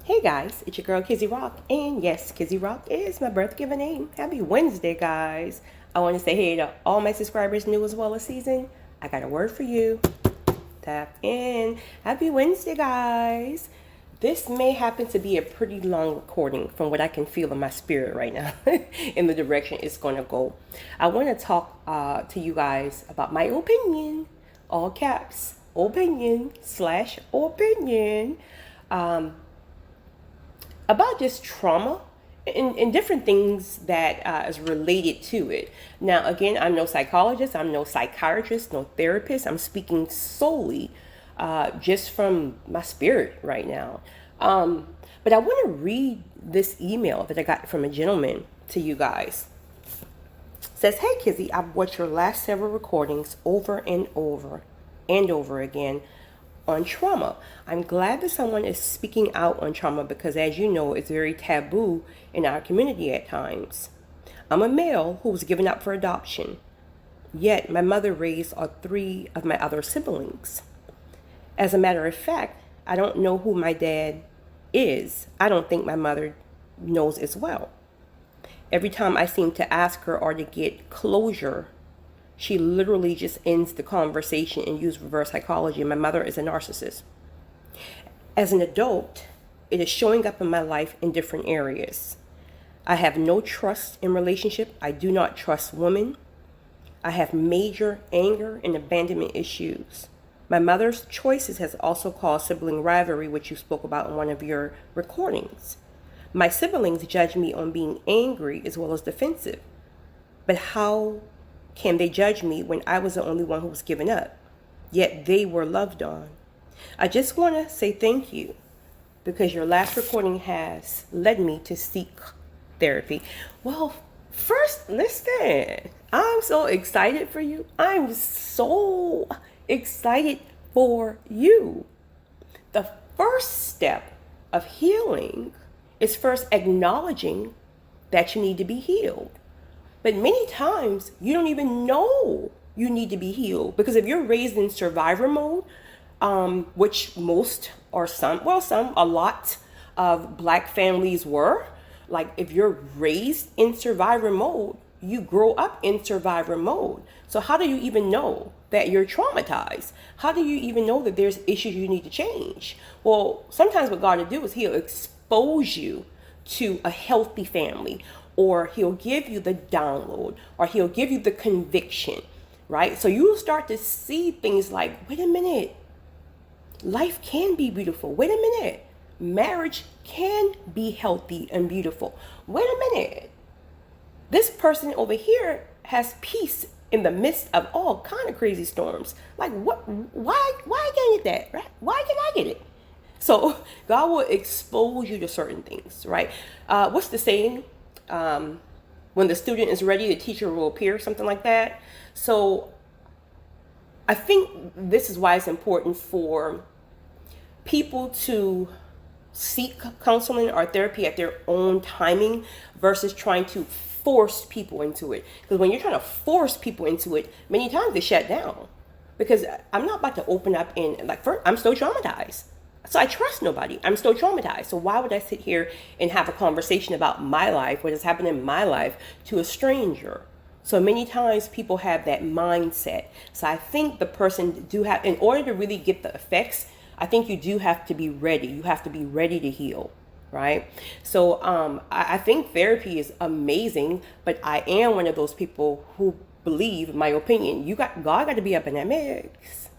Hey guys, it's your girl Kizzy Rock, and yes, Kizzy Rock is my birth given name. Happy Wednesday, guys. I want to say hey to all my subscribers, new as well as seasoned. I got a word for you. Tap in. Happy Wednesday, guys. This may happen to be a pretty long recording from what I can feel in my spirit right now in the direction it's going to go. I want to talk to you guys about my opinion, all caps, opinion/opinion. About just trauma and different things that is related to it. Now, again, I'm no psychologist, I'm no psychiatrist, no therapist. I'm speaking solely just from my spirit right now. But I want to read this email that I got from a gentleman to you guys. It says, "Hey Kizzy, I've watched your last several recordings over and over again on trauma. I'm glad that someone is speaking out on trauma because, as you know, it's very taboo in our community at times. I'm a male who was given up for adoption, yet my mother raised all three of my other siblings. As a matter of fact, I don't know who my dad is. I don't think my mother knows as well. Every time I seem to ask her or to get closure, she literally just ends the conversation and uses reverse psychology. My mother is a narcissist. As an adult, it is showing up in my life in different areas. I have no trust in relationship. I do not trust women. I have major anger and abandonment issues. My mother's choices has also caused sibling rivalry, which you spoke about in one of your recordings. My siblings judge me on being angry as well as defensive. But how can they judge me when I was the only one who was given up? Yet they were loved on. I just want to say thank you because your last recording has led me to seek therapy." Well, first, listen. I'm so excited for you. I'm so excited for you. The first step of healing is first acknowledging that you need to be healed. But many times you don't even know you need to be healed because if you're raised in survivor mode, which most or a lot of black families were, like if you're raised in survivor mode, you grow up in survivor mode. So how do you even know that you're traumatized? How do you even know that there's issues you need to change? Well, sometimes what God will do is he'll expose you to a healthy family, or he'll give you the download, or he'll give you the conviction, right? So you'll start to see things like, wait a minute, life can be beautiful. Wait a minute, marriage can be healthy and beautiful. Wait a minute, this person over here has peace in the midst of all kind of crazy storms. Like what? Why can't I get that? Right? Why can I get it? So God will expose you to certain things, right? What's the saying? When the student is ready, the teacher will appear, something like that. So I think this is why it's important for people to seek counseling or therapy at their own timing versus trying to force people into it. Because when you're trying to force people into it, many times they shut down. Because I'm not about to open up I'm still traumatized. So I trust nobody. I'm still traumatized. So why would I sit here and have a conversation about my life, what has happened in my life, to a stranger? So many times people have that mindset. So I think the person in order to really get the effects, I think you do have to be ready. You have to be ready to heal, right? So I think therapy is amazing, but I am one of those people who believe, in my opinion, God got to be up in that mix.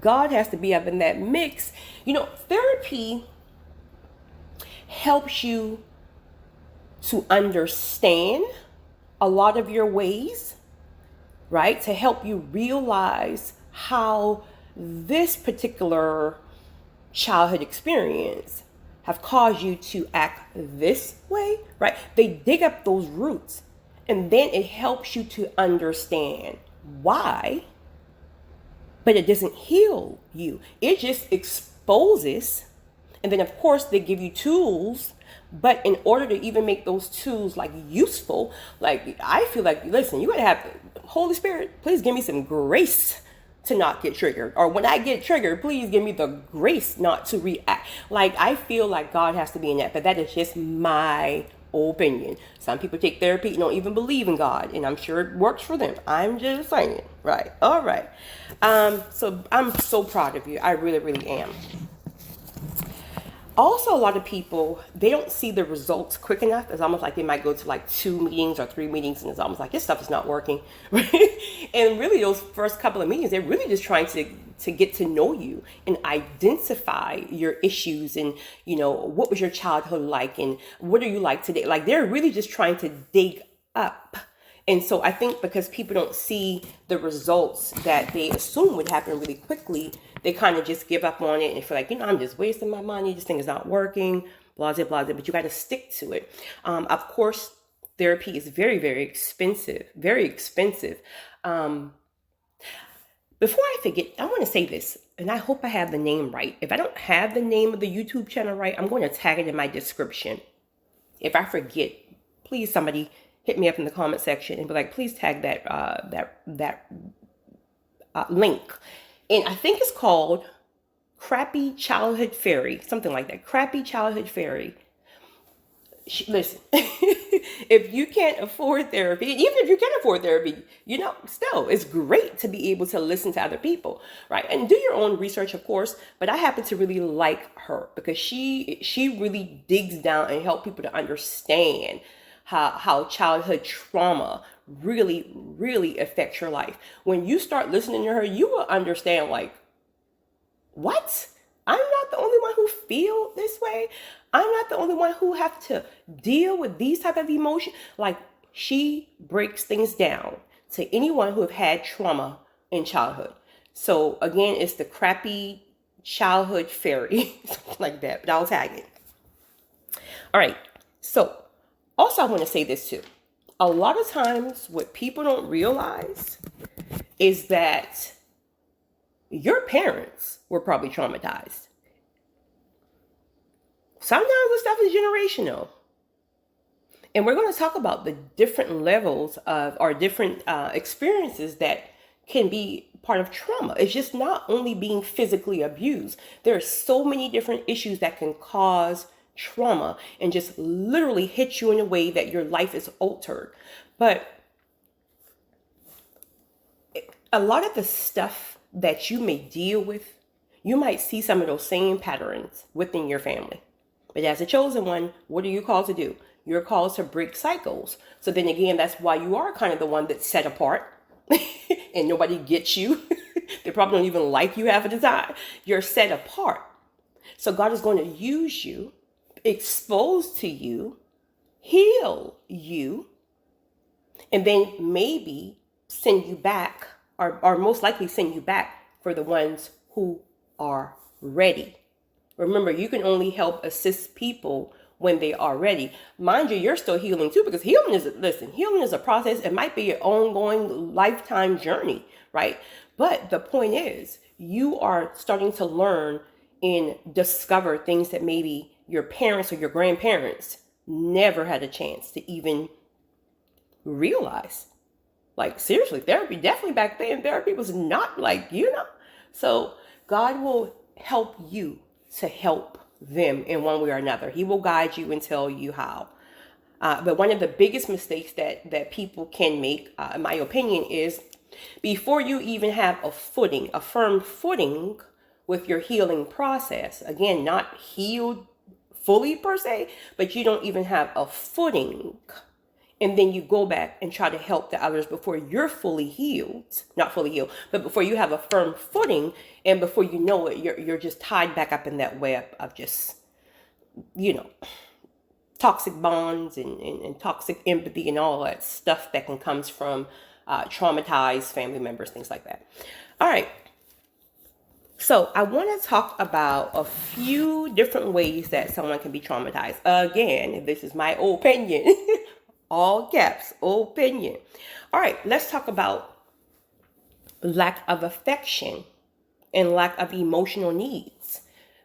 God has to be up in that mix. You know, therapy helps you to understand a lot of your ways, right? To help you realize how this particular childhood experience have caused you to act this way, right? They dig up those roots, and then it helps you to understand why. But it doesn't heal you. It just exposes. And then, of course, they give you tools. But in order to even make those tools useful, I feel like, listen, you got to have Holy Spirit, please give me some grace to not get triggered. Or when I get triggered, please give me the grace not to react. Like, I feel like God has to be in that, but that is just my opinion. Some people take therapy and don't even believe in God, and I'm sure it works for them. I'm just saying, right? All right. So I'm so proud of you. I really, really am. Also, a lot of people, they don't see the results quick enough. It's almost like they might go to like 2 meetings or 3 meetings, and it's almost like this stuff is not working. And really, those first couple of meetings, they're really just trying to get to know you and identify your issues, and what was your childhood like, and what are you like today. Like, they're really just trying to dig up. And so I think because people don't see the results that they assume would happen really quickly, they kind of just give up on it and feel like, I'm just wasting my money. This thing is not working, blah, blah, blah. But you got to stick to it. Of course, therapy is very, very expensive, very expensive. Before I forget, I want to say this, and I hope I have the name right. If I don't have the name of the YouTube channel right, I'm going to tag it in my description. If I forget, please somebody hit me up in the comment section and be like, please tag that link. And I think it's called Crappy Childhood Fairy, something like that. Crappy Childhood Fairy. Listen, if you can't afford therapy, even if you can afford therapy, still, it's great to be able to listen to other people, right? And do your own research, of course. But I happen to really like her because she really digs down and helps people to understand how childhood trauma really, really affects your life. When you start listening to her, you will understand, like, what? I'm not the only one who feel this way. I'm not the only one who have to deal with these type of emotions. Like, she breaks things down to anyone who have had trauma in childhood. So again, it's the Crappy Childhood Fairy, something like that, but I'll tag it. All right. So also, I want to say this too. A lot of times what people don't realize is that your parents were probably traumatized. Sometimes this stuff is generational. And we're going to talk about the different levels of, or different experiences that can be part of trauma. It's just not only being physically abused. There are so many different issues that can cause trauma and just literally hit you in a way that your life is altered. But a lot of the stuff that you may deal with, you might see some of those same patterns within your family. But as a chosen one, what are you called to do? You're called to break cycles. So then again, that's why you are kind of the one that's set apart and nobody gets you. They probably don't even like you half of the time. You're set apart. So God is going to use you, expose to you, heal you, and then maybe send you back, or most likely send you back for the ones who are ready. Remember, you can only help assist people when they are ready. Mind you, you're still healing too, because healing is a process. It might be an ongoing lifetime journey, right? But the point is, you are starting to learn and discover things that maybe your parents or your grandparents never had a chance to even realize. Like, seriously, therapy, definitely back then, therapy was not like, So God will help you to help them in one way or another. He will guide you and tell you how. But one of the biggest mistakes that people can make, in my opinion, is before you even have a firm footing with your healing process, again, not healed fully per se, but you don't even have a footing. And then you go back and try to help the others before you're fully healed, not fully healed, but before you have a firm footing, and before you know it, you're just tied back up in that web of just, toxic bonds and toxic empathy and all that stuff that can comes from traumatized family members, things like that. All right. So I want to talk about a few different ways that someone can be traumatized. Again, this is my opinion. All caps, opinion. All right, let's talk about lack of affection and lack of emotional needs.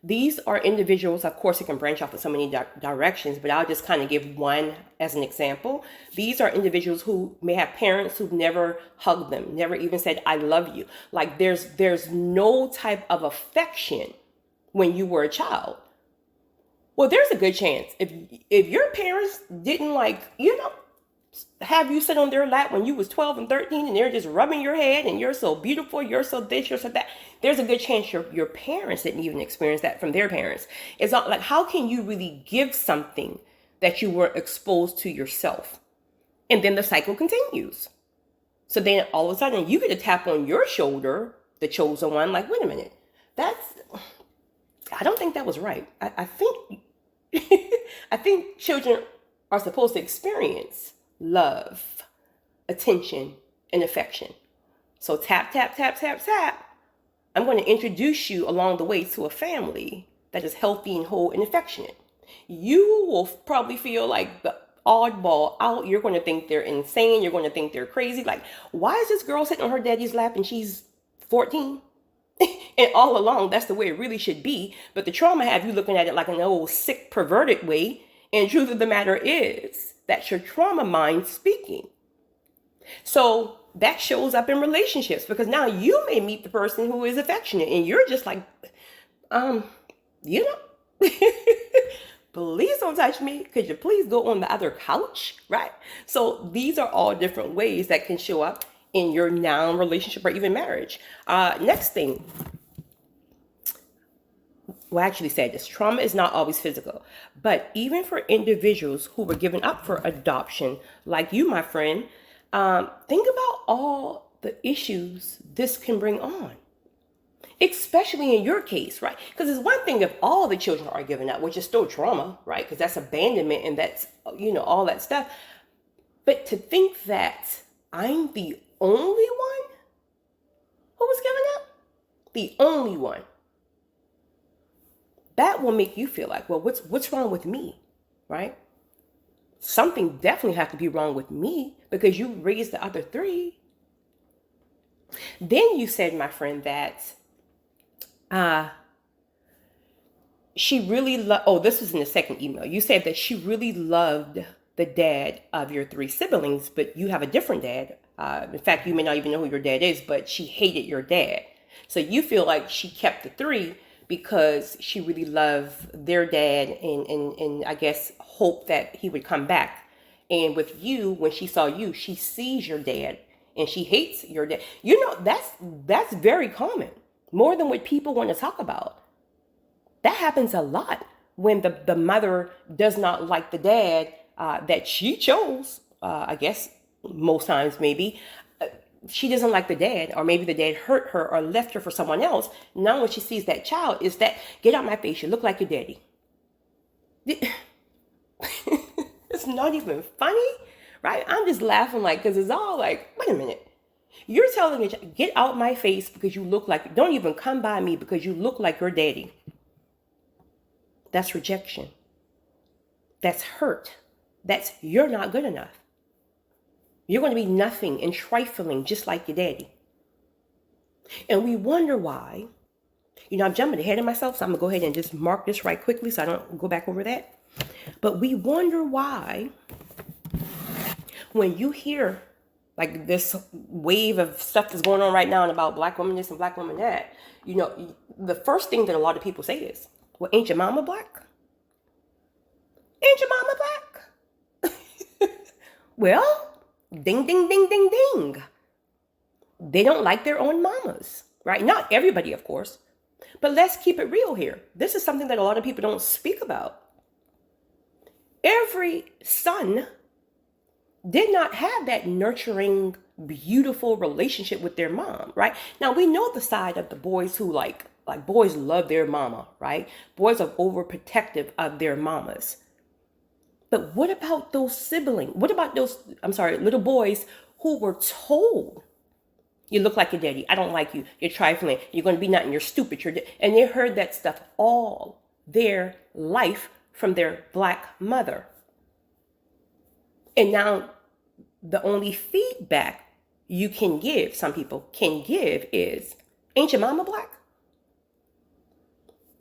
These are individuals, of course, it can branch off in so many directions, but I'll just kind of give one as an example. These are individuals who may have parents who've never hugged them, never even said, I love you. Like there's no type of affection when you were a child. Well, there's a good chance if your parents didn't have you sit on their lap when you was 12 and 13 and they're just rubbing your head and you're so beautiful, you're so this, you're so that, there's a good chance your parents didn't even experience that from their parents. It's not like, how can you really give something that you weren't exposed to yourself? And then the cycle continues. So then all of a sudden you get a tap on your shoulder, the chosen one, like, wait a minute, I don't think that was right. I think I think children are supposed to experience love, attention, and affection. So tap, tap, tap, tap, tap. I'm going to introduce you along the way to a family that is healthy and whole and affectionate. You will probably feel like the oddball out. You're going to think they're insane. You're going to think they're crazy. Like, why is this girl sitting on her daddy's lap and she's 14? And all along, that's the way it really should be. But the trauma have you looking at it like an old sick, perverted way. And the truth of the matter is, that's your trauma mind speaking. So that shows up in relationships because now you may meet the person who is affectionate and you're just like, you know, please don't touch me. Could you please go on the other couch? Right? So these are all different ways that can show up in your now relationship or even marriage. Next thing. Well, I actually said this. Trauma is not always physical. But even for individuals who were given up for adoption, like you, my friend, think about all the issues this can bring on. Especially in your case, right? Because it's one thing if all the children are given up, which is still trauma, right? Because that's abandonment and that's, all that stuff. But to think that I'm the only one who was given up, the only one, that will make you feel like, well, what's wrong with me, right? Something definitely has to be wrong with me because you raised the other three. Then you said, my friend, that she really this was in the second email. You said that she really loved the dad of your three siblings, but you have a different dad. In fact, you may not even know who your dad is, but she hated your dad. So you feel like she kept the three because she really loved their dad and I guess hoped that he would come back. And with you, when she saw you, she sees your dad and she hates your dad. That's very common, more than what people want to talk about. That happens a lot when the mother does not like the dad that she chose, I guess most times maybe. She doesn't like the dad, or maybe the dad hurt her or left her for someone else. Now when she sees that child, is that, get out my face, you look like your daddy. It's not even funny, right? I'm just laughing because it's all like, wait a minute. You're telling me, get out my face because you look like, don't even come by me because you look like your daddy. That's rejection. That's hurt. That's, you're not good enough. You're going to be nothing and trifling just like your daddy. And we wonder why. I'm jumping ahead of myself, so I'm going to go ahead and just mark this right quickly so I don't go back over that. But we wonder why when you hear like this wave of stuff that's going on right now and about black women this and black women that, the first thing that a lot of people say is, well, ain't your mama black? Ain't your mama black? Well, ding, ding, ding, ding, ding. They don't like their own mamas, right? Not everybody, of course. But let's keep it real here. This is something that a lot of people don't speak about. Every son did not have that nurturing, beautiful relationship with their mom, right? Now, we know the side of the boys who like boys love their mama, right? Boys are overprotective of their mamas. But what about those siblings? What about those, little boys who were told, you look like your daddy, I don't like you, you're trifling, you're going to be nothing, you're stupid, and they heard that stuff all their life from their black mother. And now the only feedback you can give, some people can give, is, ain't your mama black?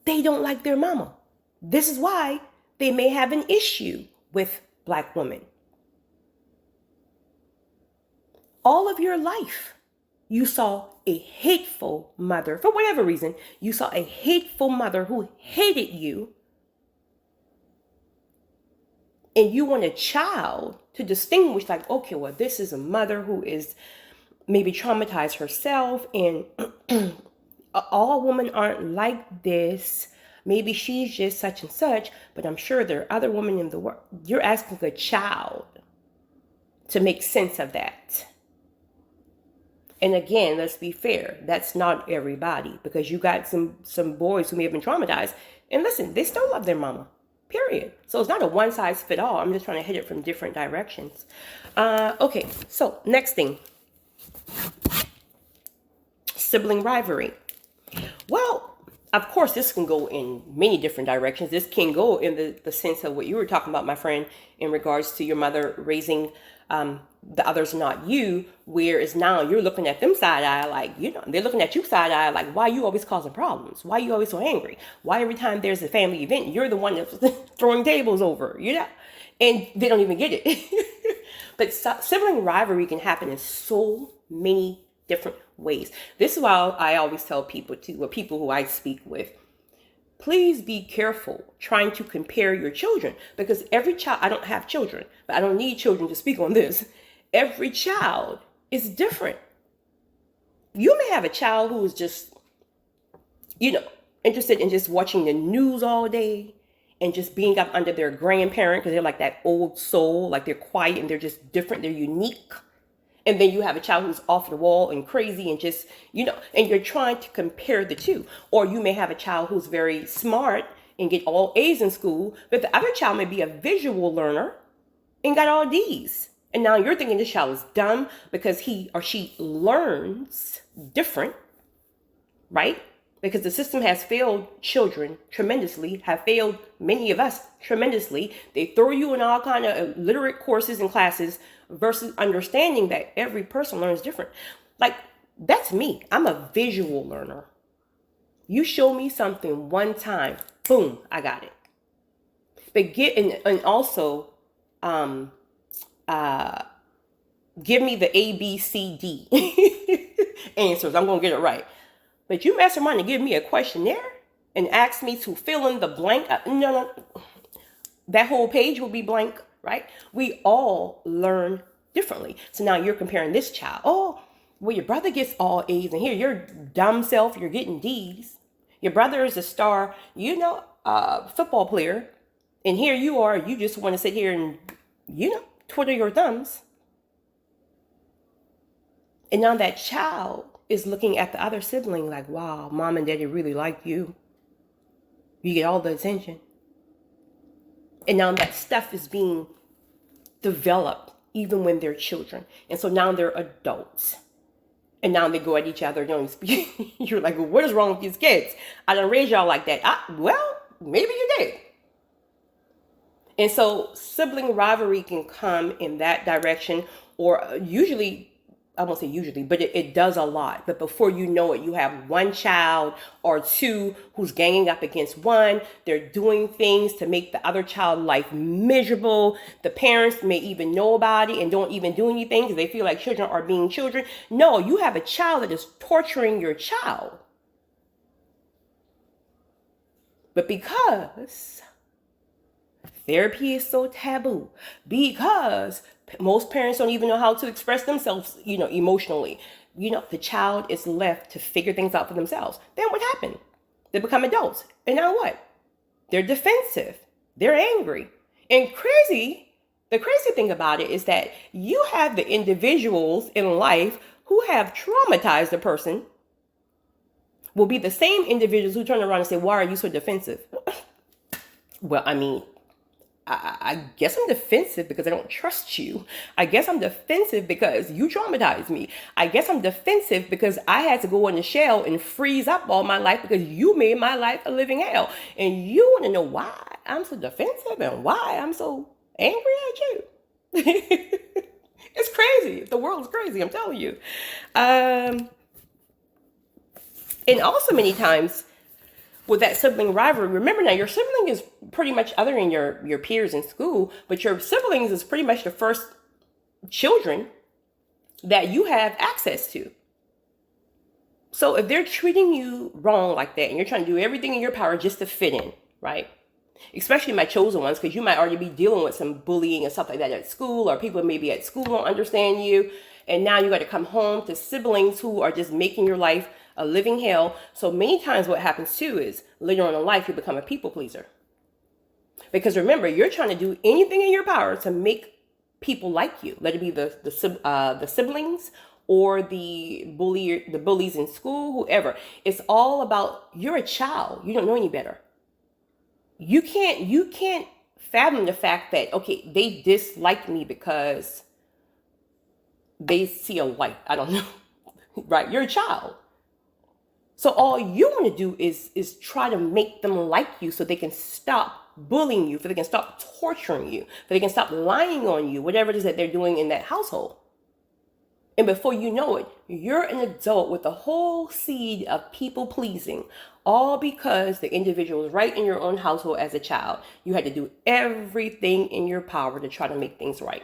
they don't like their mama. This is why they may have an issue with black women. All of your life, you saw a hateful mother. For whatever reason, you saw a hateful mother who hated you. And you want a child to distinguish, like, okay, well, this is a mother who is maybe traumatized herself, and all women aren't like this. Maybe she's just such and such, but I'm sure there are other women in the world. You're asking a child to make sense of that. And again, let's be fair. That's not everybody, because you got some boys who may have been traumatized. And listen, they still love their mama, period. So it's not a one size fit all. I'm just trying to hit it from different directions. Okay, so next thing. Sibling rivalry. Well, of course, this can go in many different directions. This can go in the sense of what you were talking about, my friend, in regards to your mother raising the others, not you, whereas now you're looking at them side eye, like, they're looking at you side eye, like, why are you always causing problems? Why are you always so angry? Why every time there's a family event, you're the one that's throwing tables over, and they don't even get it. But sibling rivalry can happen in so many different ways. This is why I always tell people or people who I speak with, please be careful trying to compare your children, because every child, I don't have children, but I don't need children to speak on this. Every child is different. You may have a child who is just, interested in just watching the news all day and just being up under their grandparent, because they're like that old soul, like they're quiet and they're just different, they're unique. And then you have a child who's off the wall and crazy and just, and you're trying to compare the two. Or you may have a child who's very smart and get all A's in school, but the other child may be a visual learner and got all D's. And now you're thinking this child is dumb because he or she learns different, right? Because the system has failed children tremendously, have failed many of us tremendously. They throw you in all kind of literate courses and classes versus understanding that every person learns different. Like, that's me. I'm a visual learner. You show me something one time, boom, I got it. But and also give me the A, B, C, D answers. I'm going to get it right. But you mess around and give me a questionnaire and ask me to fill in the blank. No. That whole page will be blank, right? We all learn differently. So now you're comparing this child. Oh, well, your brother gets all A's, and here your dumb self, you're getting D's. Your brother is a star, football player. And here you are, you just want to sit here and, twiddle your thumbs. And now that child is looking at the other sibling like, wow, mom and daddy really like you. You get all the attention. And now that stuff is being developed even when they're children. And so now they're adults. And now they go at each other. You're like, well, what is wrong with these kids? I done raised y'all like that. Well, maybe you did. And so sibling rivalry can come in that direction, or usually, I won't say usually, but it does a lot. But before you know it, you have one child or two who's ganging up against one. They're doing things to make the other child life miserable. The parents may even know about it and don't even do anything because they feel like children are being children. No, you have a child that is torturing your child. But because therapy is so taboo, because most parents don't even know how to express themselves, emotionally. The child is left to figure things out for themselves. Then what happened? They become adults. And now what? They're defensive. They're angry. And the crazy thing about it is that you have the individuals in life who have traumatized a person will be the same individuals who turn around and say, why are you so defensive? Well, I guess I'm defensive because I don't trust you. I guess I'm defensive because you traumatized me. I guess I'm defensive because I had to go in the shell and freeze up all my life because you made my life a living hell. And you want to know why I'm so defensive and why I'm so angry at you. It's crazy. The world's crazy, I'm telling you. And also many times with that sibling rivalry, remember now your sibling is pretty much, other than your peers in school, but your siblings is pretty much the first children that you have access to. So if they're treating you wrong like that and you're trying to do everything in your power just to fit in, right? Especially my chosen ones, because you might already be dealing with some bullying and stuff like that at school, or people maybe at school don't understand you. And now you got to come home to siblings who are just making your life a living hell. So many times what happens too is later on in life, you become a people pleaser. Because remember, you're trying to do anything in your power to make people like you. Let it be the siblings or the bullies in school, whoever. It's all about, you're a child. You don't know any better. You can't fathom the fact that, okay, they dislike me because they see a light. I don't know. Right? You're a child. So all you want to do is try to make them like you so they can stop bullying you, so they can stop torturing you, so they can stop lying on you, whatever it is that they're doing in that household. And before you know it, you're an adult with a whole seed of people pleasing, all because the individual was right in your own household as a child. You had to do everything in your power to try to make things right.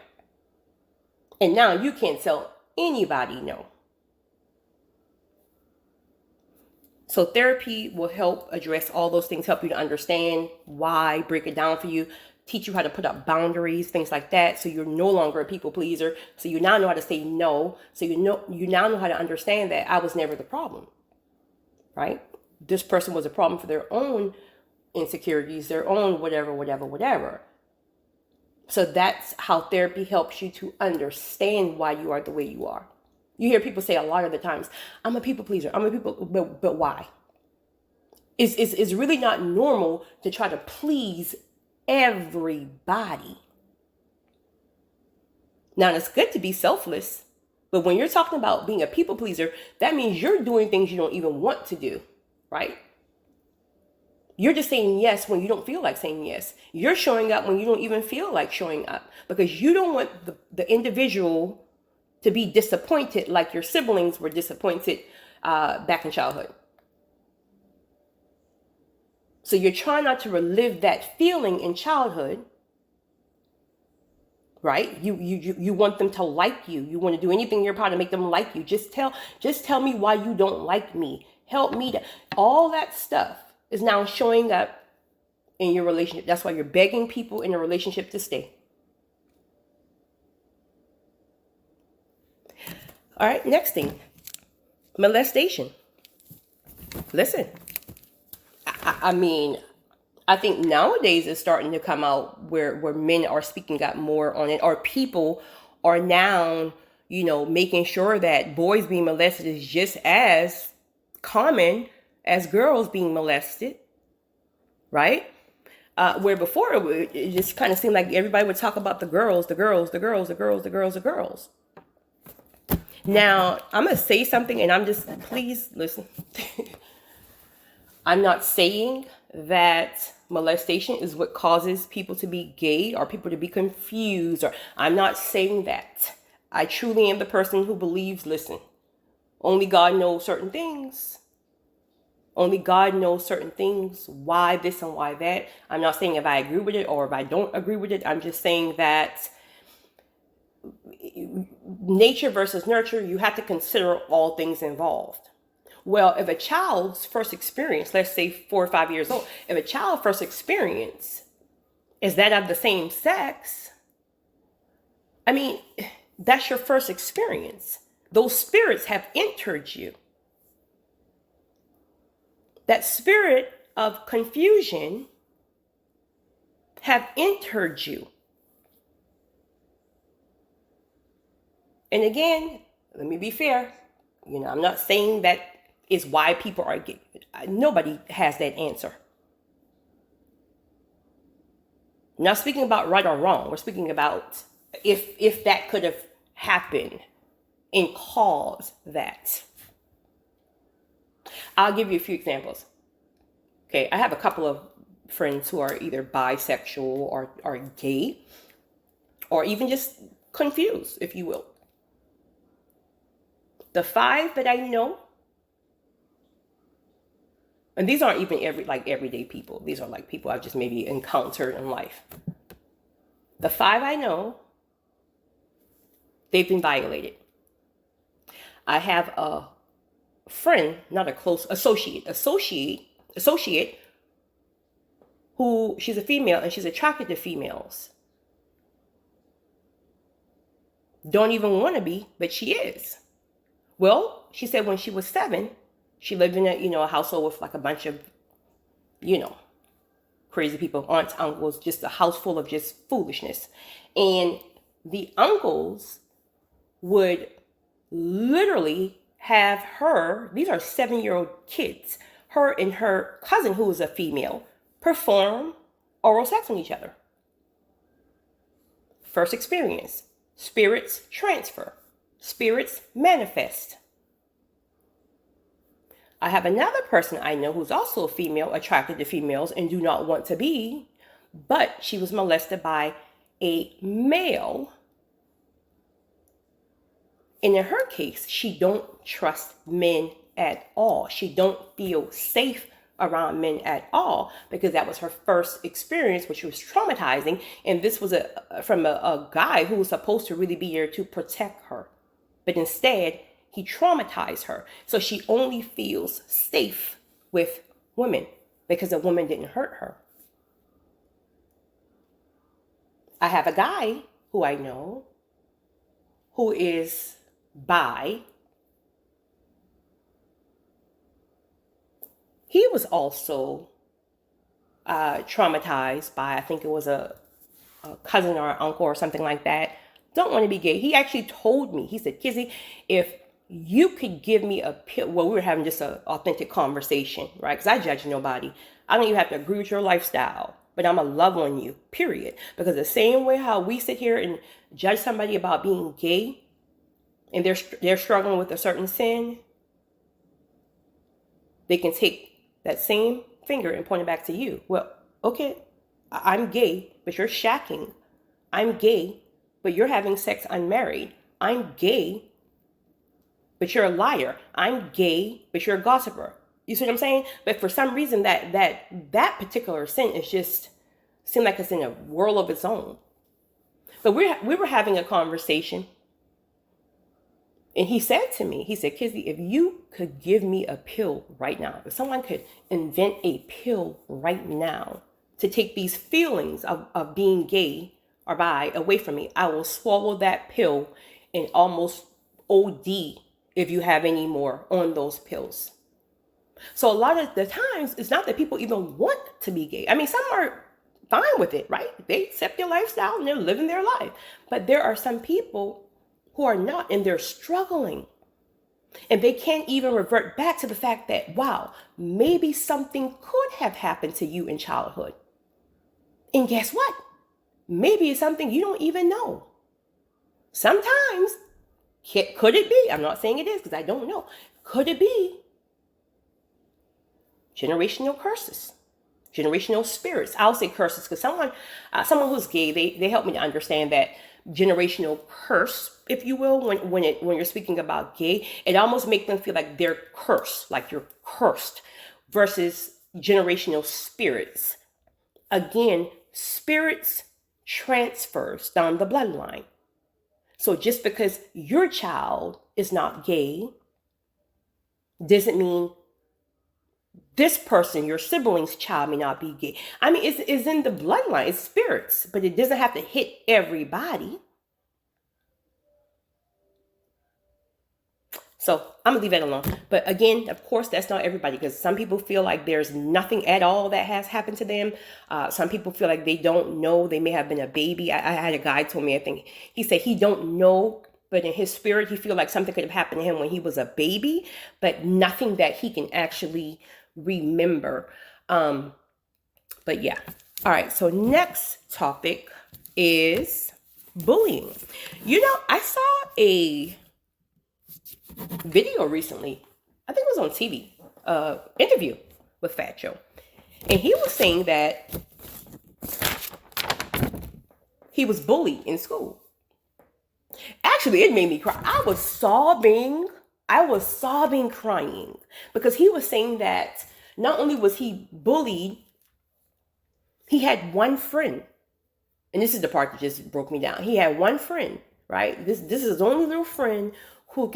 And now you can't tell anybody no. So therapy will help address all those things, help you to understand why, break it down for you, teach you how to put up boundaries, things like that. So you're no longer a people pleaser. So you now know how to say no. So you now know how to understand that I was never the problem, right? This person was a problem for their own insecurities, their own whatever. So that's how therapy helps you to understand why you are the way you are. You hear people say a lot of the times, I'm a people pleaser. But why? It's really not normal to try to please everybody. Now, it's good to be selfless, but when you're talking about being a people pleaser, that means you're doing things you don't even want to do, right? You're just saying yes when you don't feel like saying yes. You're showing up when you don't even feel like showing up, because you don't want the individual to be disappointed like your siblings were disappointed back in childhood. So you're trying not to relive that feeling in childhood, right? You want them to like you. You want to do anything in your power to make them like you. Just tell me why you don't like me. Help me to, all that stuff is now showing up in your relationship. That's why you're begging people in a relationship to stay. All right, next thing, molestation. Listen, I mean, I think nowadays it's starting to come out where men are speaking out more on it, or people are now, making sure that boys being molested is just as common as girls being molested, right? Where before it just kind of seemed like everybody would talk about the girls. Now, I'm going to say something, and please listen. I'm not saying that molestation is what causes people to be gay or people to be confused, or I'm not saying that. I truly am the person who believes, listen, only God knows certain things. Only God knows certain things, why this and why that. I'm not saying if I agree with it or if I don't agree with it. I'm just saying that nature versus nurture, you have to consider all things involved. Well, if a child's first experience, let's say 4 or 5 years old, if a child's first experience is that of the same sex, I mean, that's your first experience. Those spirits have entered you. That spirit of confusion have entered you. And again, let me be fair. I'm not saying that is why people are gay. Nobody has that answer. I'm not speaking about right or wrong. We're speaking about if that could have happened and caused that. I'll give you a few examples. Okay, I have a couple of friends who are either bisexual or gay, or even just confused, if you will. The 5 that I know, And these aren't even everyday people. These are like people I've just maybe encountered in life. The 5 I know, they've been violated. I have a friend, not a close associate, who she's a female and she's attracted to females. Don't even want to be, but she is. Well, she said when she was 7, she lived in a household with like a bunch of, crazy people, aunts, uncles, just a house full of just foolishness. And the uncles would literally have her, these are 7-year-old kids, her and her cousin, who was a female, perform oral sex on each other. First experience, spirits transfer, spirits manifest. I have another person I know who's also a female, attracted to females and do not want to be, but she was molested by a male. And in her case, she don't trust men at all. She don't feel safe around men at all because that was her first experience, which was traumatizing. And this was from a guy who was supposed to really be there to protect her. But instead, he traumatized her. So she only feels safe with women because a woman didn't hurt her. I have a guy who I know who is bi. He was also traumatized by, I think it was a cousin or an uncle or something like that. Don't want to be gay. He actually told me, he said, Kizzy, if you could give me a pill. Well, we were having just an authentic conversation, right? Because I judge nobody. I don't even have to agree with your lifestyle, but I'm going to love on you, period. Because the same way how we sit here and judge somebody about being gay and they're struggling with a certain sin, they can take that same finger and point it back to you. Well, okay, I'm gay, but you're shacking. I'm gay, but you're having sex unmarried. I'm gay, but you're a liar. I'm gay, but you're a gossiper. You see what I'm saying? But for some reason, that particular sin is just seemed like it's in a world of its own. But we were having a conversation, and he said to me, he said, Kizzy, if you could give me a pill right now, if someone could invent a pill right now to take these feelings of being gay or bi away from me, I will swallow that pill and almost OD if you have any more on those pills. So a lot of the times, it's not that people even want to be gay. I mean, some are fine with it, right? They accept their lifestyle and they're living their life. But there are some people who are not, and they're struggling. And they can't even revert back to the fact that, wow, maybe something could have happened to you in childhood. And guess what? Maybe it's something you don't even know. Sometimes, could it be? I'm not saying it is because I don't know. Could it be generational curses? Generational spirits. I'll say curses because someone who's gay, they help me to understand that generational curse, if you will, when you're speaking about gay, it almost makes them feel like they're cursed, like you're cursed, versus generational spirits. Again, spirits transfers down the bloodline. So just because your child is not gay doesn't mean this person, your sibling's child, may not be gay. I mean, it's in the bloodline, it's spirits, but it doesn't have to hit everybody. So I'm gonna leave that alone. But again, of course, that's not everybody, because some people feel like there's nothing at all that has happened to them. Some people feel like they don't know. They may have been a baby. I had a guy told me, I think he said he don't know, but in his spirit, he feel like something could have happened to him when he was a baby, but nothing that he can actually remember. But yeah. All right. So next topic is bullying. You know, I saw a video recently, I think it was on TV, interview with Fat Joe. And he was saying that he was bullied in school. Actually, it made me cry. I was sobbing crying, because he was saying that Not only was he bullied, he had one friend. And this is the part that just broke me down. He had one friend, right? This is his only little friend who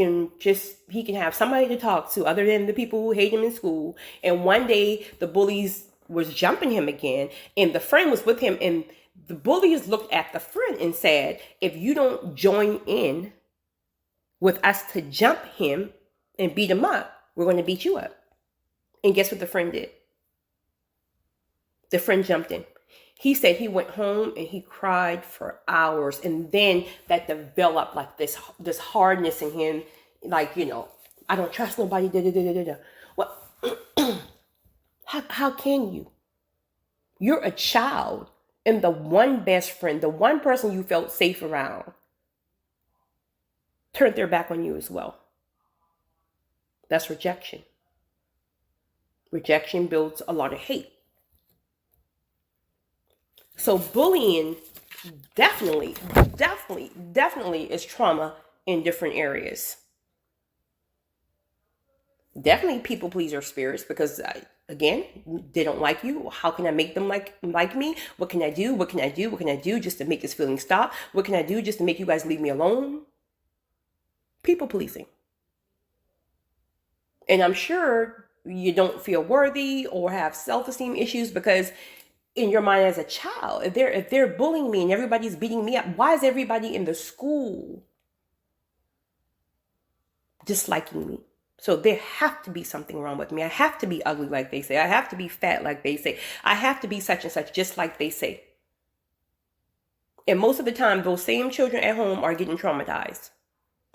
he can have somebody to talk to other than the people who hate him in school. And one day the bullies was jumping him again, and the friend was with him, and the bullies looked at the friend and said, if you don't join in with us to jump him and beat him up, we're going to beat you up. And guess what the friend did? The friend jumped in. He said he went home and he cried for hours, and then that developed like this hardness in him, like, I don't trust nobody. Da, da, da, da, da. Well, how can you? You're a child, and the one best friend, the one person you felt safe around, turned their back on you as well. That's rejection. Rejection builds a lot of hate. So bullying definitely is trauma in different areas. Definitely people pleaser spirits, because again, they don't like you. How can I make them like me? What can I do? What can I do? What can I do just to make this feeling stop? What can I do just to make you guys leave me alone? People pleasing. And I'm sure you don't feel worthy or have self-esteem issues because in your mind as a child, if they're bullying me and everybody's beating me up, why is everybody in the school disliking me? So there have to be something wrong with me. I have to be ugly like they say. I have to be fat like they say. I have to be such and such just like they say. And most of the time, those same children at home are getting traumatized.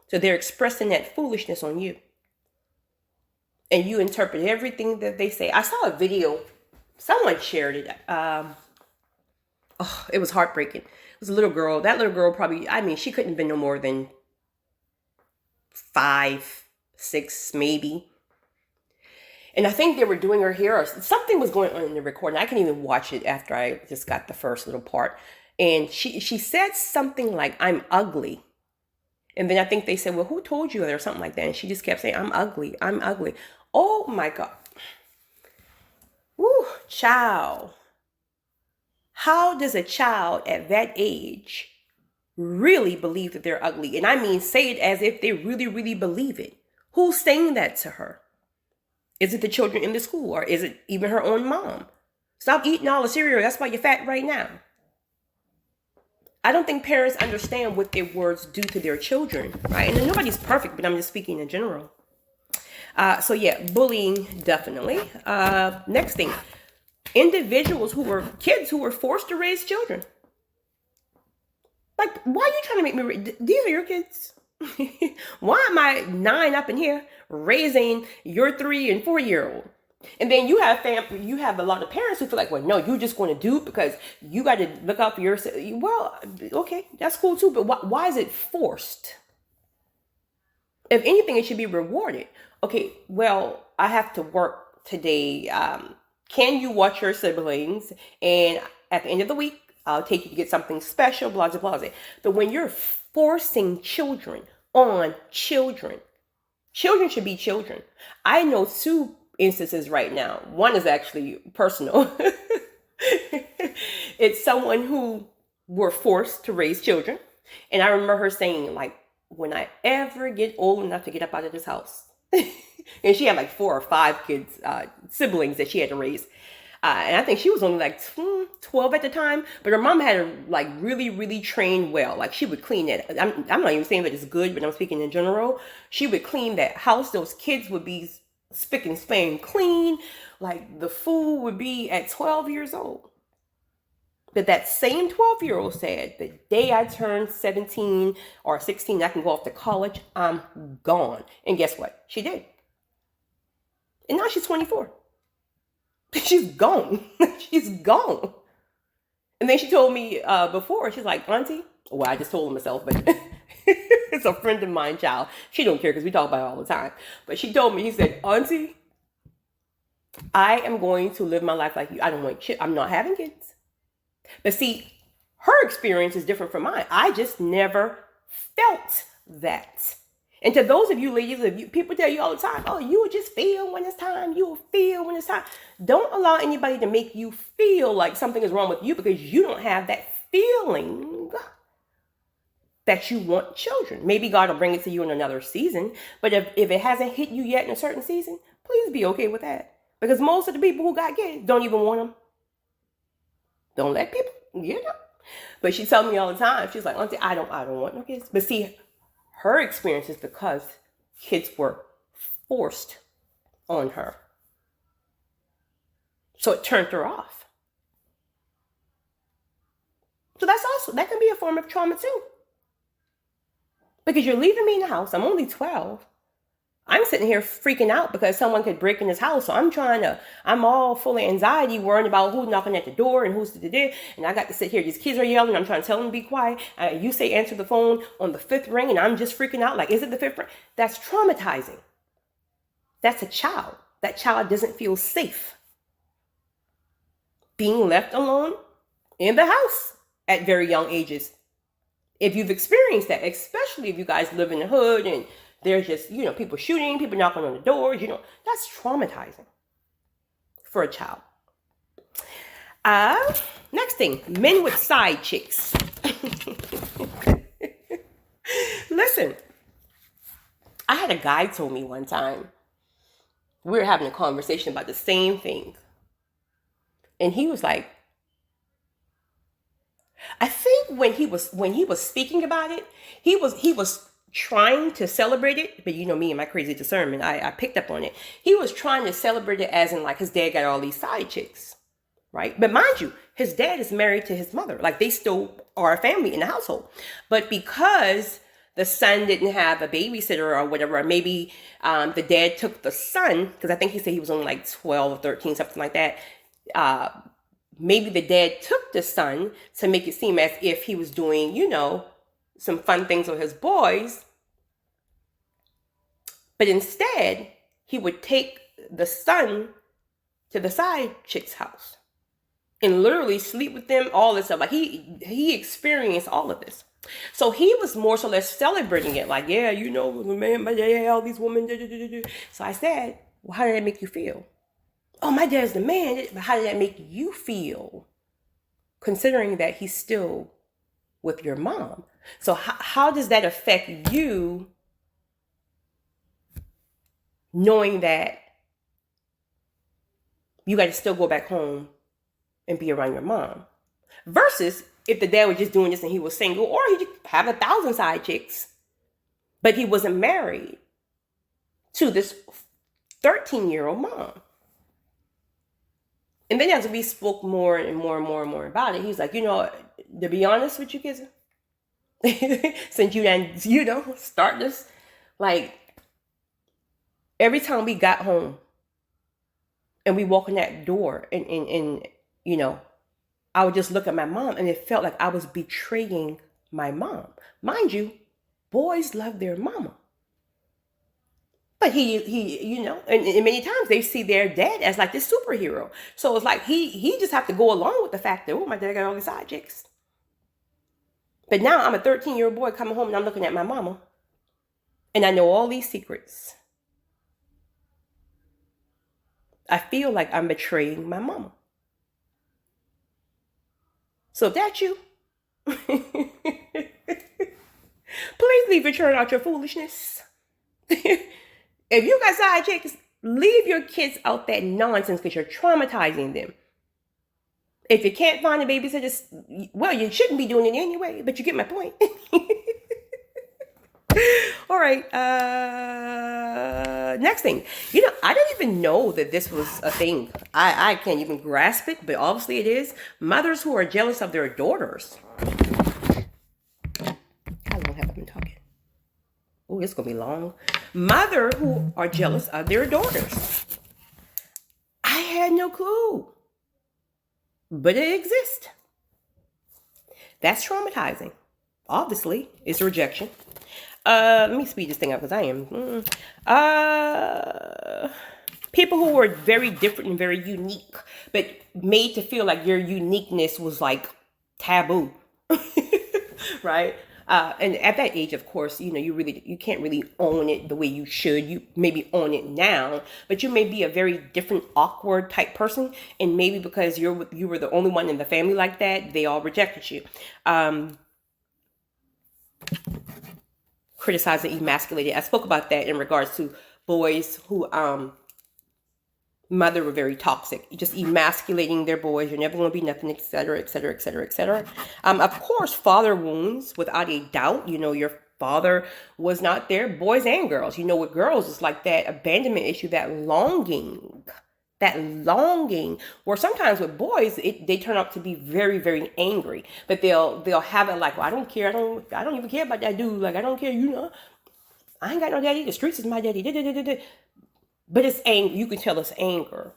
So they're expressing that foolishness on you. And you interpret everything that they say. I saw a video. Someone shared it. It was heartbreaking. It was a little girl. That little girl probably, she couldn't have been no more than 5, 6, maybe. And I think they were doing her hair or something was going on in the recording. I couldn't even watch it after I just got the first little part. And she said something like, I'm ugly. And then I think they said, well, who told you that or something like that? And she just kept saying, I'm ugly. I'm ugly. Oh my God. Woo, child. How does a child at that age really believe that they're ugly? And I mean, say it as if they really, really believe it. Who's saying that to her? Is it the children in the school, or is it even her own mom? Stop eating all the cereal. That's why you're fat right now. I don't think parents understand what their words do to their children, right? And nobody's perfect, but I'm just speaking in general. So yeah, bullying, definitely. Next thing, kids who were forced to raise children. Like, why are you trying to make me, these are your kids. Why am I 9 up in here raising your 3 and 4-year-old? And then you have a lot of parents who feel like, well, no, you're just going to do it because you got to look out for yourself. Well, okay, that's cool too, but why is it forced? If anything, it should be rewarded. Okay, well, I have to work today. Can you watch your siblings? And at the end of the week, I'll take you to get something special, blah, blah, blah. But when you're forcing children on children, children should be children. I know 2 instances right now. One is actually personal. It's someone who were forced to raise children. And I remember her saying, like, when I ever get old enough to get up out of this house. And she had like 4 or 5 kids, siblings that she had to raise. And I think she was only like 12 at the time, but her mom had her like really, really trained well. Like she would clean it. I'm not even saying that it's good, but I'm speaking in general. She would clean that house. Those kids would be spick and span clean. Like the food would be at 12 years old. But that same 12-year-old said, the day I turned 17 or 16, I can go off to college, I'm gone. And guess what? She did. And now she's 24. She's gone. She's gone. And then she told me before, she's like, Auntie, well, I just told her myself, but it's a friend of mine, child. She don't care because we talk about it all the time. But she told me, he said, Auntie, I am going to live my life like you. I don't want I'm not having kids. But see, her experience is different from mine. I just never felt that. And to those of you ladies, people tell you all the time, oh, you will just feel when it's time. You will feel when it's time. Don't allow anybody to make you feel like something is wrong with you because you don't have that feeling that you want children. Maybe God will bring it to you in another season. But if it hasn't hit you yet in a certain season, please be okay with that. Because most of the people who got kids don't even want them. Don't let people, But she tells me all the time, she's like, Auntie, I don't want no kids. But see, her experience is because kids were forced on her. So it turned her off. So that can be a form of trauma too. Because you're leaving me in the house. I'm only 12. I'm sitting here freaking out because someone could break in this house. So I'm all full of anxiety, worrying about who's knocking at the door and who's there. And I got to sit here. These kids are yelling. I'm trying to tell them to be quiet. You say answer the phone on the 5th ring and I'm just freaking out. Like, is it the 5th ring? That's traumatizing. That's a child. That child doesn't feel safe being left alone in the house at very young ages. If you've experienced that, especially if you guys live in the hood and there's just, people shooting, people knocking on the doors, that's traumatizing for a child. Next thing, men with side chicks. Listen, I had a guy told me one time, we were having a conversation about the same thing. And he was like, I think when he was speaking about it, he was trying to celebrate it, but me and my crazy discernment, I picked up on it. He was trying to celebrate it as in like his dad got all these side chicks, right? But mind you, his dad is married to his mother. Like they still are a family in the household. But because the son didn't have a babysitter or whatever, or maybe the dad took the son, because I think he said he was only like 12 or 13, something like that. Maybe the dad took the son to make it seem as if he was doing, some fun things with his boys. But instead, he would take the son to the side chick's house and literally sleep with them, all this stuff. Like he experienced all of this. So he was more so less celebrating it. Like, yeah, man, my dad, all these women. So I said, well, how did that make you feel? Oh, my dad's the man. But how did that make you feel? Considering that he's still with your mom. So how does that affect you, knowing that you got to still go back home and be around your mom? Versus if the dad was just doing this and he was single, or he could have 1,000 side chicks, but he wasn't married to this 13-year-old mom. And then as we spoke more and more and more and more about it, he's like, to be honest with you, kids, since you done, start this, like, every time we got home and we walk in that door and I would just look at my mom and it felt like I was betraying my mom. Mind you, boys love their mama. But he and many times they see their dad as like this superhero. So it's like he just have to go along with the fact that, oh, my dad got all these side chicks. But now I'm a 13-year-old boy coming home and I'm looking at my mama. And I know all these secrets. I feel like I'm betraying my mama. So if that's you, please leave your children out your foolishness. If you got side chicks, leave your kids out that nonsense because you're traumatizing them. If you can't find a babysitter, well, you shouldn't be doing it anyway, but you get my point. All right. Next thing. I didn't even know that this was a thing. I can't even grasp it, but obviously it is. Mothers who are jealous of their daughters. How long have I been talking? Oh, it's going to be long. Mothers who are jealous of their daughters. I had no clue. But it exists. That's traumatizing. Obviously, it's rejection. Let me speed this thing up because I am. People who were very different and very unique, but made to feel like your uniqueness was like taboo. Right? And at that age, of course, you can't really own it the way you should. You maybe own it now, but you may be a very different, awkward type person, and maybe because you were the only one in the family like that, they all rejected you. Criticized and emasculated. I spoke about that in regards to boys who mother were very toxic, just emasculating their boys. You're never going to be nothing, etc., etc., etc., etc. Of course, father wounds, without a doubt. Your father was not there, boys and girls. With girls, it's like that abandonment issue, that longing. Or sometimes with boys, they turn out to be very, very angry, but they'll have it like, well, I don't care, I don't even care about that dude. Like, I don't care, I ain't got no daddy. The streets is my daddy. But it's anger. You can tell it's anger.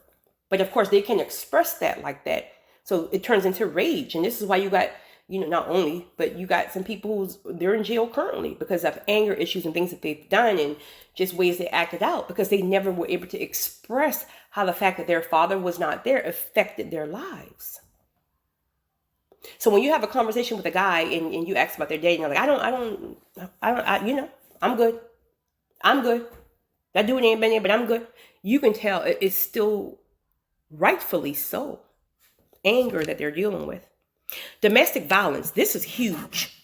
But of course, they can express that like that. So it turns into rage. And this is why you got, not only, but you got some people they're in jail currently because of anger issues and things that they've done and just ways they acted out because they never were able to express how the fact that their father was not there affected their lives. So when you have a conversation with a guy and you ask about their day and you're like, I'm good. I'm good. That dude ain't been there, but I'm good. You can tell it's still rightfully so anger that they're dealing with. Domestic violence. This is huge.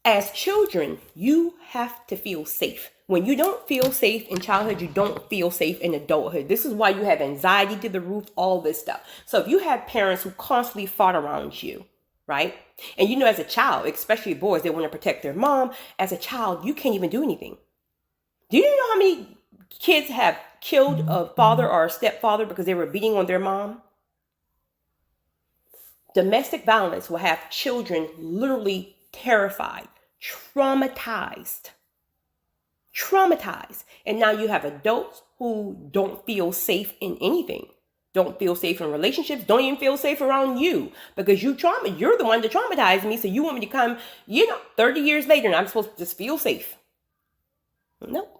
As children, you have to feel safe. When you don't feel safe in childhood, you don't feel safe in adulthood. This is why you have anxiety to the roof, all this stuff. So if you have parents who constantly fought around you, right? And as a child, especially boys, they want to protect their mom. As a child, you can't even do anything. Do you know how many kids have killed a father or a stepfather because they were beating on their mom? Domestic violence will have children literally terrified, traumatized. And now you have adults who don't feel safe in anything. Don't feel safe in relationships. Don't even feel safe around you because you're the one that traumatized me. So you want me to come, 30 years later and I'm supposed to just feel safe. Nope.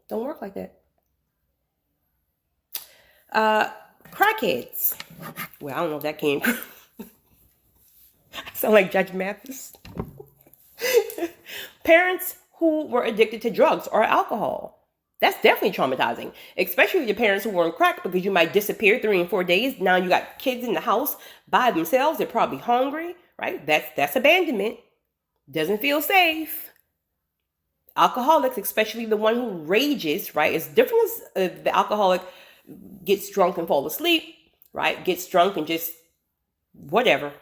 Don't work like that. Crackheads. Well, I don't know if that came from. I sound like Judge Mathis. Parents who were addicted to drugs or alcohol. That's definitely traumatizing, especially your parents who were on crack because you might disappear 3 and 4 days. Now you got kids in the house by themselves. They're probably hungry, right? That's abandonment. Doesn't feel safe. Alcoholics, especially the one who rages, right? It's different as the alcoholic gets drunk and falls asleep, right? Gets drunk and just whatever.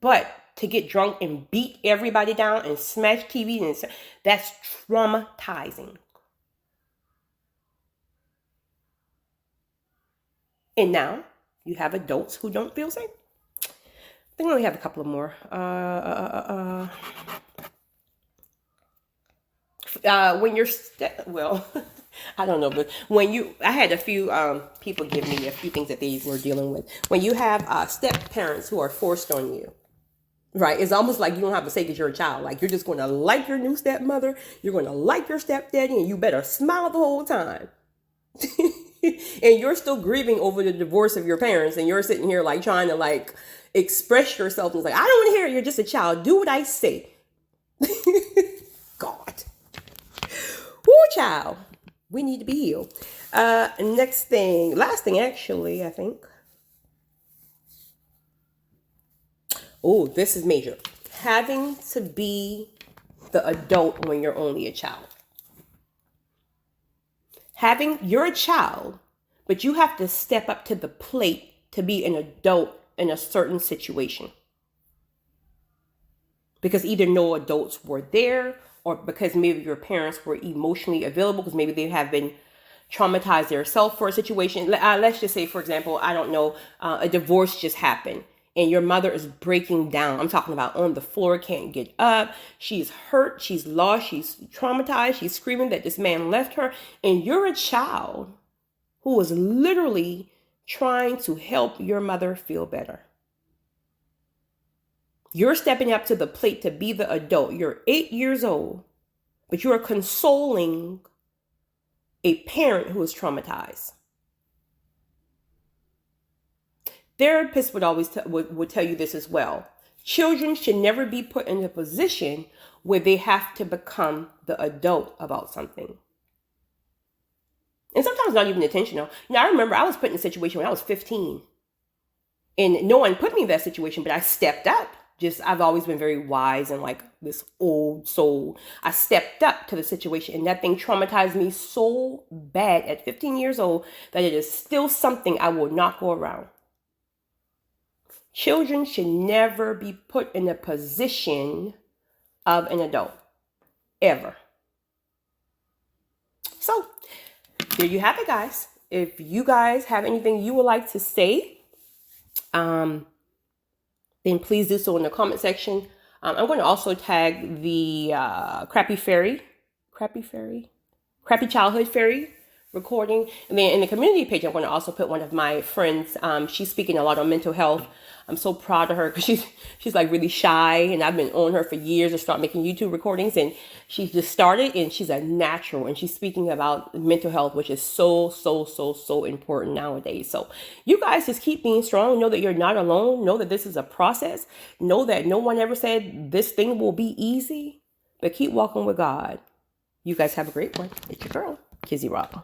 But to get drunk and beat everybody down and smash TV, that's traumatizing. And now you have adults who don't feel safe. I think we only have a couple of more. When you're I don't know, but I had a few people give me a few things that they were dealing with. When you have step parents who are forced on you, right? It's almost like you don't have to say because you're a child. Like you're just going to like your new stepmother, you're going to like your stepdaddy, and you better smile the whole time. And you're still grieving over the divorce of your parents, and you're sitting here like trying to like express yourself. And it's like, I don't want to hear it. You're just a child. Do what I say. God. Woo, child. We need to be healed. Last thing actually, I think. Oh, this is major. Having to be the adult when you're only a child. You're a child, but you have to step up to the plate to be an adult in a certain situation. Because either no adults were there, or because maybe your parents were emotionally available, because maybe they have been traumatized themselves for a situation. Let's just say, for example, I don't know, a divorce just happened and your mother is breaking down. I'm talking about on the floor, can't get up. She's hurt, she's lost, she's traumatized, she's screaming that this man left her. And you're a child who is literally trying to help your mother feel better. You're stepping up to the plate to be the adult. You're 8 years old, but you are consoling a parent who is traumatized. Therapists would always would tell you this as well. Children should never be put in a position where they have to become the adult about something. And sometimes not even intentional. I remember I was put in a situation when I was 15. And no one put me in that situation, but I stepped up. I've always been very wise and like this old soul. I stepped up to the situation, and that thing traumatized me so bad at 15 years old that it is still something I will not go around. Children should never be put in a position of an adult, ever. So, there you have it, guys. If you guys have anything you would like to say, then please do so in the comment section. I'm going to also tag the Crappy Childhood Fairy recording. And then in the community page, I'm going to also put one of my friends. She's speaking a lot on mental health. I'm so proud of her because she's like really shy, and I've been on her for years to start making YouTube recordings, and she just started, and she's a natural, and she's speaking about mental health, which is so important nowadays. So you guys just keep being strong. Know that you're not alone. Know that this is a process. Know that no one ever said this thing will be easy, but keep walking with God. You guys have a great one. It's your girl, Kizzy Rob.